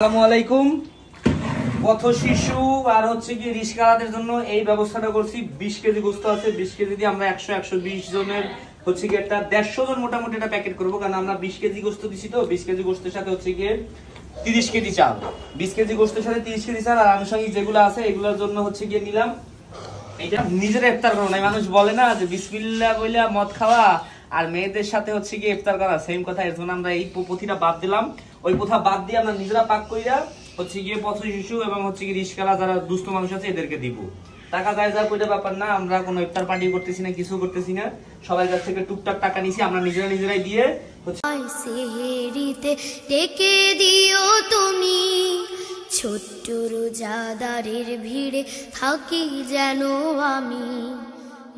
আসসালামু আলাইকুম। পথ শিশু আর হচ্ছে কি রিস্কাদের জন্য এই ব্যবস্থাটা করছি। 20 কেজি গোস্ত আছে, 20 কেজি দিয়ে আমরা 120 জনের হচ্ছে কি একটা 150 জন মোটামুটি একটা প্যাকেট করব, কারণ আমরা 20 কেজি গোস্ত দিছি। তো 20 কেজি গোস্তের সাথে হচ্ছে কি 30 কেজি চাল, 20 কেজি গোস্তের সাথে 30 কেজি চাল আর আনুষঙ্গিক যেগুলো আছে এগুলোর জন্য হচ্ছে গিয়ে নিলাম। এটা নিজেরা ইফতার করা নাই, মানুষ বলে না যে বিসমিল্লাহ বইলা মদ খাওয়া আর মেয়েদের সাথে হচ্ছে গিয়ে ইফতার করা সেম কথা। এর জন্য আমরা এই পথিটা বাদ দিলাম। ওই প্রথা বাদ দিয়ে আমরা নিজেরা পাক কইরা হচ্ছে গিয়ে পথ শিশু এবং হচ্ছে কি রিস্কালা যারা দুস্থ মানুষ আছে এদেরকে দিব। টাকা যায় যা কইটা ব্যাপার না, আমরা কোনো ইফতার পার্টি করতেছি না, কিছু করতেছি না। সবাই কাছ থেকে টুকটাক টাকা নিছি, আমরা নিজেরাই দিয়ে হচ্ছে সেহেরিতে ডেকে দিও তুমি, ছোট্ট রোজাদারের ভিড়ে থাকি যেন আমি।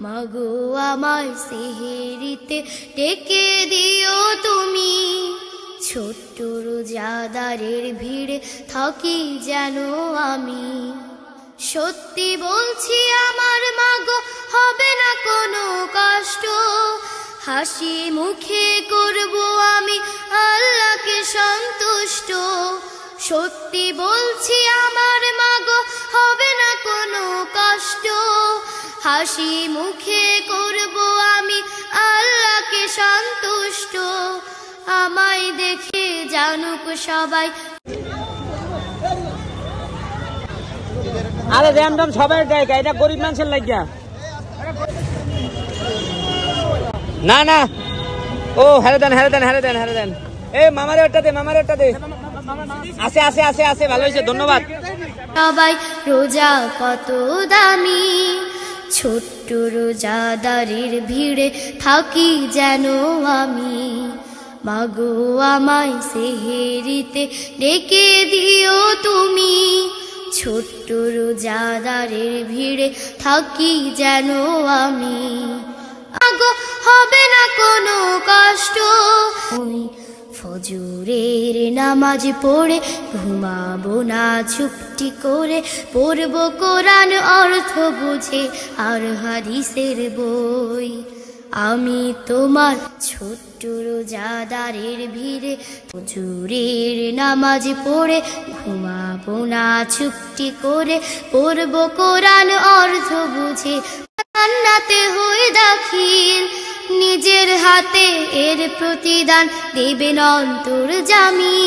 মাগো আমায় সেহেরিতে ডেকে দিও তুমি, ছোট্ট রোজাদারের ভিড়ে থাকি যেন আমি। সত্যি বলছি আমার মাগো হবে না কোনো কষ্ট, হাসি মুখে করব আমি আল্লাহকে সন্তুষ্ট। সত্যি বলছি আমার মাগো হবে না কোনো কষ্ট, হাসি মুখে করব আমি আল্লাহকে সন্তুষ্ট। আমায় দেখে জানুক সবাই। আরে র্যান্ডম সবাই দেয়, এটা গরিব মানুষের লাগিয়া না না। ও হেরে দেন এ মামারে ওটা দে আছে আছে আছে আছে ভালো হয়েছে, ধন্যবাদ। সবাই রোজা কত দামি, ছোট্ট রোজাদারের ভিড়ে থাকি যেন আমি। মাগো আমায় সেহেরিতে ডেকে দিও তুমি, ছোট্ট রোজাদারের ভিড়ে থাকি যেন আমি। মাগো হবে না কোনো কষ্ট, ওই ফজরের নামাজ পড়ে ঘুমাবো না চুপটি করে, পড়বো কোরআন অর্থ বুঝে আর হাদিসের বই। আমি তোমার ছোট্ট রোজাদারের ভিড়ে ফজরের নামাজ পড়ে ঘুমাবো না চুপটি করে, পড়বো কোরআন অর্থ বুঝে। জান্নাতে হয়ে দাখিল নিজের হাতে এর প্রতিদান দেবেন অন্তর্যামী।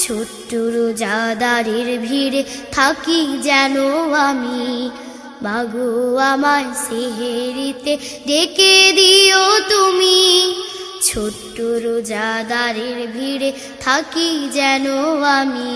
ছোট্ট রোজাদারের ভিড়ে থাকি যেন আমি। মাগো আমায় সেহেরিতে ডেকে দিও তুমি, ছোট্ট রোজাদারের ভিড়ে থাকি যেন আমি।